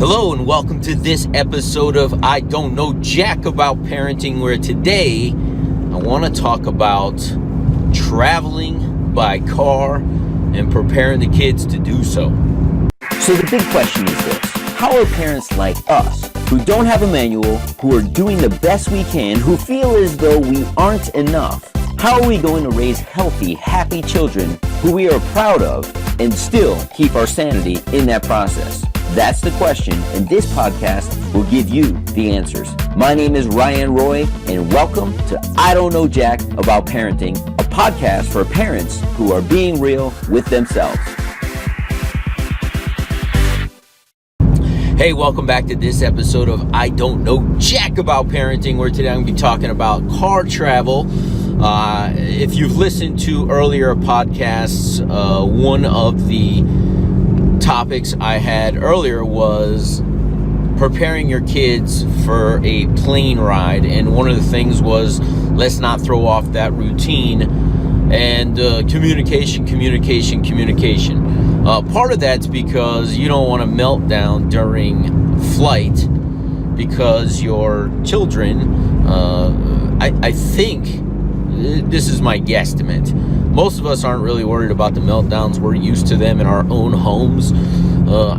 Hello and welcome to this episode of I Don't Know Jack About Parenting, where today I want to talk about traveling by car and preparing the kids to do so. So the big question is this: how are parents like us, who don't have a manual, who are doing the best we can, who feel as though we aren't enough, how are we going to raise healthy, happy children who we are proud of and still keep our sanity in that process? That's the question, and this podcast will give you the answers. My name is Ryan Roy, and welcome to I Don't Know Jack About Parenting, a podcast for parents who are being real with themselves. Hey, welcome back to this episode of I Don't Know Jack About Parenting, where today I'm going to be talking about car travel. If you've listened to earlier podcasts, one of the topics I had earlier was preparing your kids for a plane ride, and one of the things was let's not throw off that routine and communication. Part of that's because you don't want to melt down during flight because your children, I think, this is my guesstimate, most of us aren't really worried about the meltdowns. We're used to them in our own homes.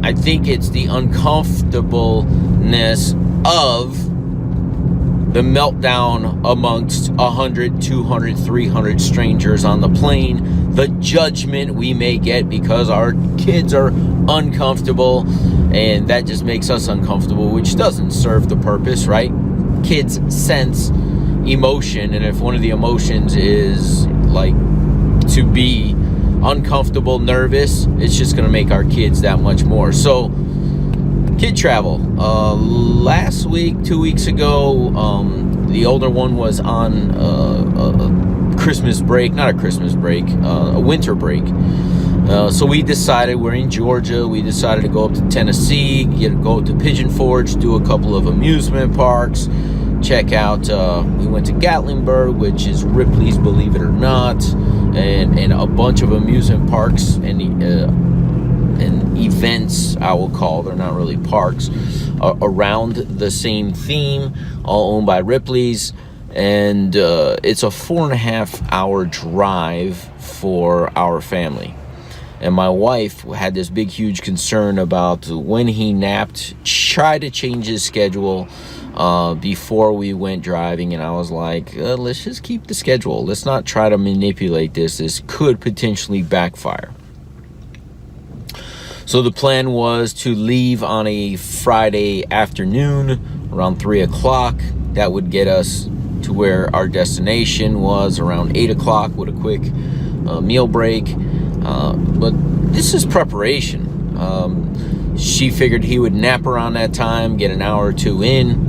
I think it's the uncomfortableness of the meltdown amongst 100, 200, 300 strangers on the plane, the judgment we may get because our kids are uncomfortable, and that just makes us uncomfortable, which doesn't serve the purpose, right? Kids sense emotion, and if one of the emotions is like to be uncomfortable, nervous, it's just going to make our kids that much more. So kid travel, last week, 2 weeks ago, the older one was on a Christmas break, not a Christmas break, a winter break. So we decided, we're in Georgia, we decided to go up to Tennessee, go to Pigeon Forge, do a couple of amusement parks, check out, we went to Gatlinburg, which is Ripley's, believe it or not, and a bunch of amusement parks and events, I will call, they're not really parks, around the same theme, all owned by Ripley's. And it's a 4.5 hour drive for our family. And my wife had this big, huge concern about when he napped, try to change his schedule before we went driving. And I was like, let's just keep the schedule. Let's not try to manipulate this. This could potentially backfire. So the plan was to leave on a Friday afternoon around 3 o'clock. That would get us to where our destination was around 8 o'clock with a quick meal break. But this is preparation. She figured he would nap around that time, get an hour or two in,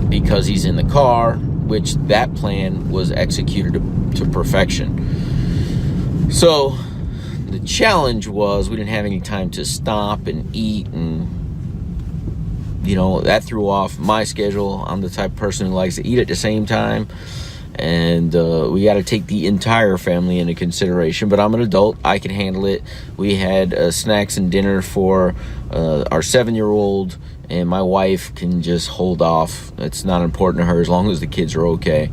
because he's in the car, which that plan was executed to perfection. So the challenge was we didn't have any time to stop and eat, and that threw off my schedule. I'm the type of person who likes to eat at the same time, and we got to take the entire family into consideration. But I'm an adult, I can handle it. We had snacks and dinner for our 7-year-old, and my wife can just hold off. It's not important to her as long as the kids are okay.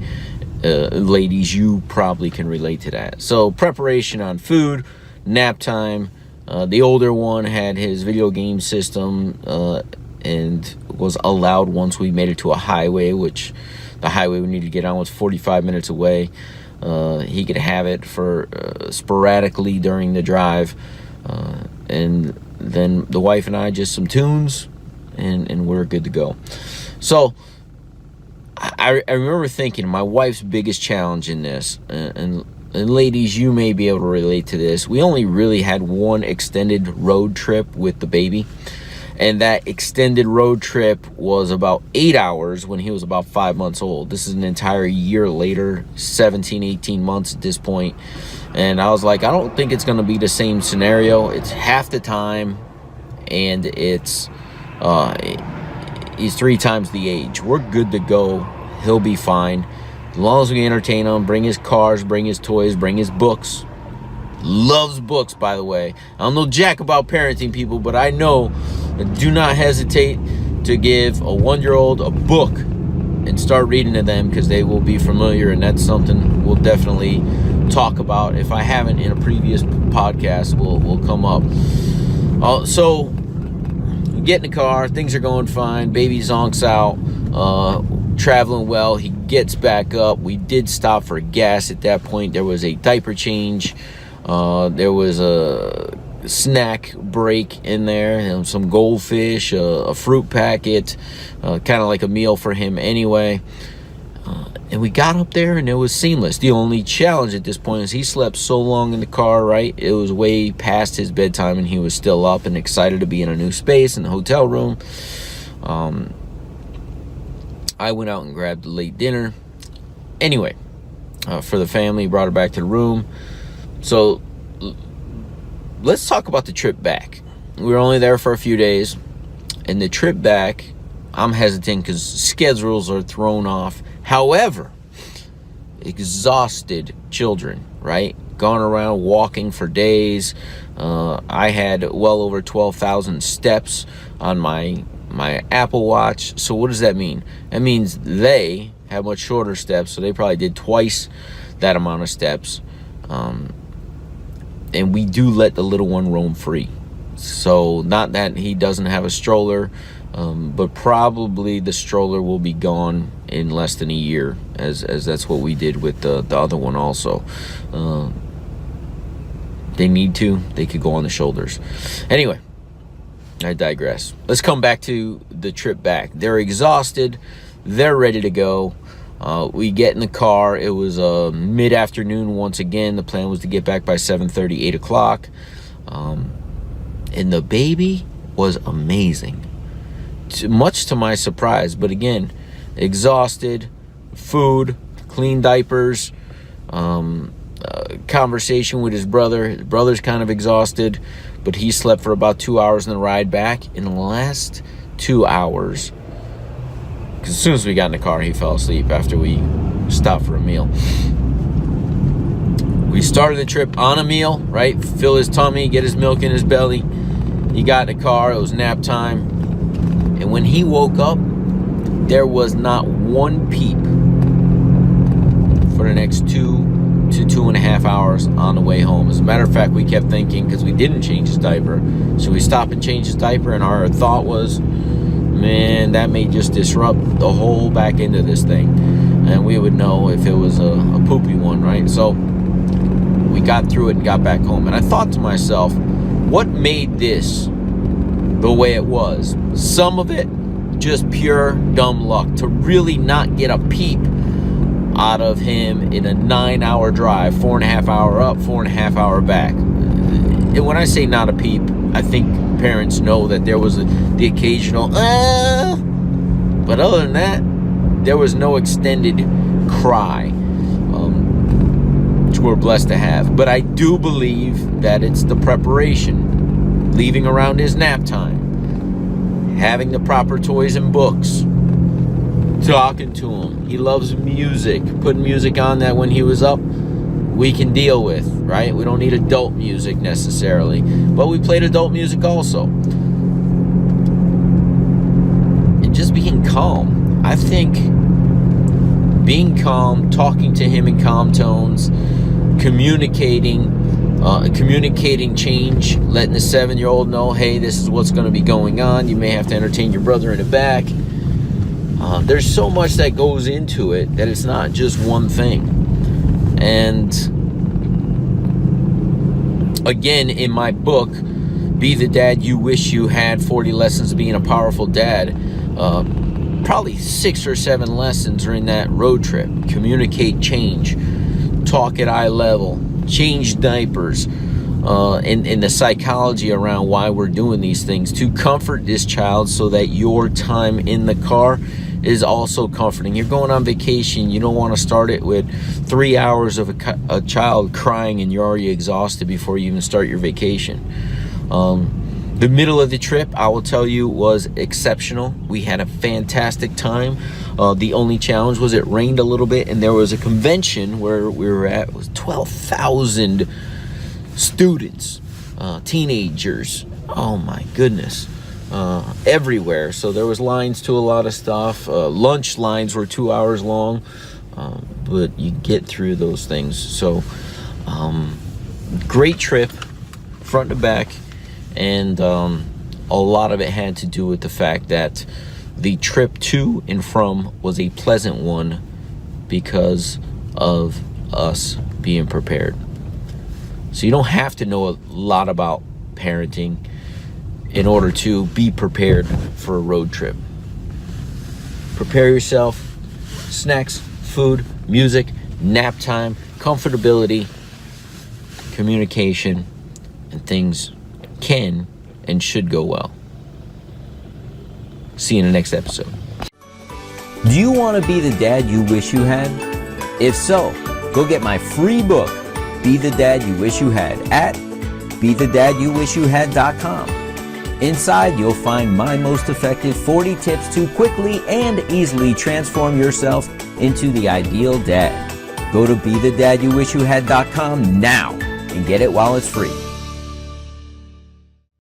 Ladies, you probably can relate to that. So preparation on food, nap time. The older one had his video game system and was allowed once we made it to a highway, which the highway we needed to get on was 45 minutes away. He could have it for sporadically during the drive. And then the wife and I, just some tunes, and we're good to go. So I remember thinking my wife's biggest challenge in this, and ladies, you may be able to relate to this. We only really had one extended road trip with the baby. And that extended road trip was about 8 hours when he was about 5 months old. This is an entire year later, 17, 18 months at this point. And I was like, I don't think it's going to be the same scenario. It's half the time, and it's he's 3 times the age. We're good to go. He'll be fine. As long as we entertain him, bring his cars, bring his toys, bring his books. Loves books, by the way. I don't know jack about parenting, people, but I know Do not hesitate to give a 1-year-old a book and start reading to them, because they will be familiar, and that's something we'll definitely talk about. If I haven't in a previous podcast, will come up. So we get in the car, things are going fine, baby zonks out, traveling well. He gets back up. We did stop for gas at that point. There was a diaper change, there was a snack break in there, some goldfish, a fruit packet, kind of like a meal for him anyway. And we got up there and it was seamless. The only challenge at this point is he slept so long in the car, right? It was way past his bedtime and he was still up and excited to be in a new space in the hotel room. I went out and grabbed the late dinner. Anyway, for the family, brought her back to the room. So let's talk about the trip back. We were only there for a few days. And the trip back, I'm hesitant because schedules are thrown off. However, exhausted children, right? Gone around walking for days. I had well over 12,000 steps on my Apple Watch. So what does that mean? That means they have much shorter steps, so they probably did twice that amount of steps. And we do let the little one roam free. So not that he doesn't have a stroller, but probably the stroller will be gone in less than a year, as that's what we did with the other one also. They need to. They could go on the shoulders. Anyway, I digress. Let's come back to the trip back. They're exhausted. They're ready to go. We get in the car. It was mid-afternoon once again. The plan was to get back by 7:30, 8 o'clock. And the baby was amazing. Much to my surprise. But again, exhausted, food, clean diapers, conversation with his brother. His brother's kind of exhausted, but he slept for about 2 hours in the ride back. In the last 2 hours, because as soon as we got in the car, he fell asleep after we stopped for a meal. We started the trip on a meal, right? Fill his tummy, get his milk in his belly. He got in the car. It was nap time. And when he woke up, there was not one peep for the next 2 to 2.5 hours on the way home. As a matter of fact, we kept thinking, because we didn't change his diaper, so we stopped and changed his diaper, and our thought was, man, that may just disrupt the whole back end of this thing, and we would know if it was a poopy one, right? So we got through it and got back home, and I thought to myself, what made this the way it was? Some of it just pure dumb luck, to really not get a peep out of him in a 9-hour drive, 4.5 hour up, 4.5 hour back. And when I say not a peep, I think parents know that there was the occasional but other than that, there was no extended cry, which we're blessed to have. But I do believe that it's the preparation, leaving around his nap time, having the proper toys and books, talking to him. He loves music. Putting music on that when he was up, we can deal with, right? We don't need adult music necessarily, but we played adult music also. And just being calm. I think being calm, talking to him in calm tones, communicating change, letting the 7-year-old know, hey, this is what's going to be going on. You may have to entertain your brother in the back. There's so much that goes into it that it's not just one thing. And again, in my book, Be the Dad You Wish You Had, 40 Lessons of Being a Powerful Dad, probably 6 or 7 lessons are in that road trip. Communicate change, talk at eye level, change diapers, and the psychology around why we're doing these things to comfort this child so that your time in the car is also comforting. You're going on vacation. You don't want to start it with 3 hours of a child crying and you're already exhausted before you even start your vacation. The middle of the trip, I will tell you, was exceptional. We had a fantastic time. The only challenge was it rained a little bit, and there was a convention where we were at. It was 12,000 students, teenagers. Oh my goodness. everywhere. So there was lines to a lot of stuff. Lunch lines were 2 hours long, but you get through those things. So great trip, front to back, and a lot of it had to do with the fact that the trip to and from was a pleasant one because of us being prepared. So you don't have to know a lot about parenting in order to be prepared for a road trip. Prepare yourself. Snacks, food, music, nap time, comfortability, communication, and things can and should go well. See you in the next episode. Do you want to be the dad you wish you had? If so, go get my free book, Be the Dad You Wish You Had, at BeTheDadYouWishYouHad.com. Inside, you'll find my most effective 40 tips to quickly and easily transform yourself into the ideal dad. Go to BeTheDadYouWishYouHad.com now and get it while it's free.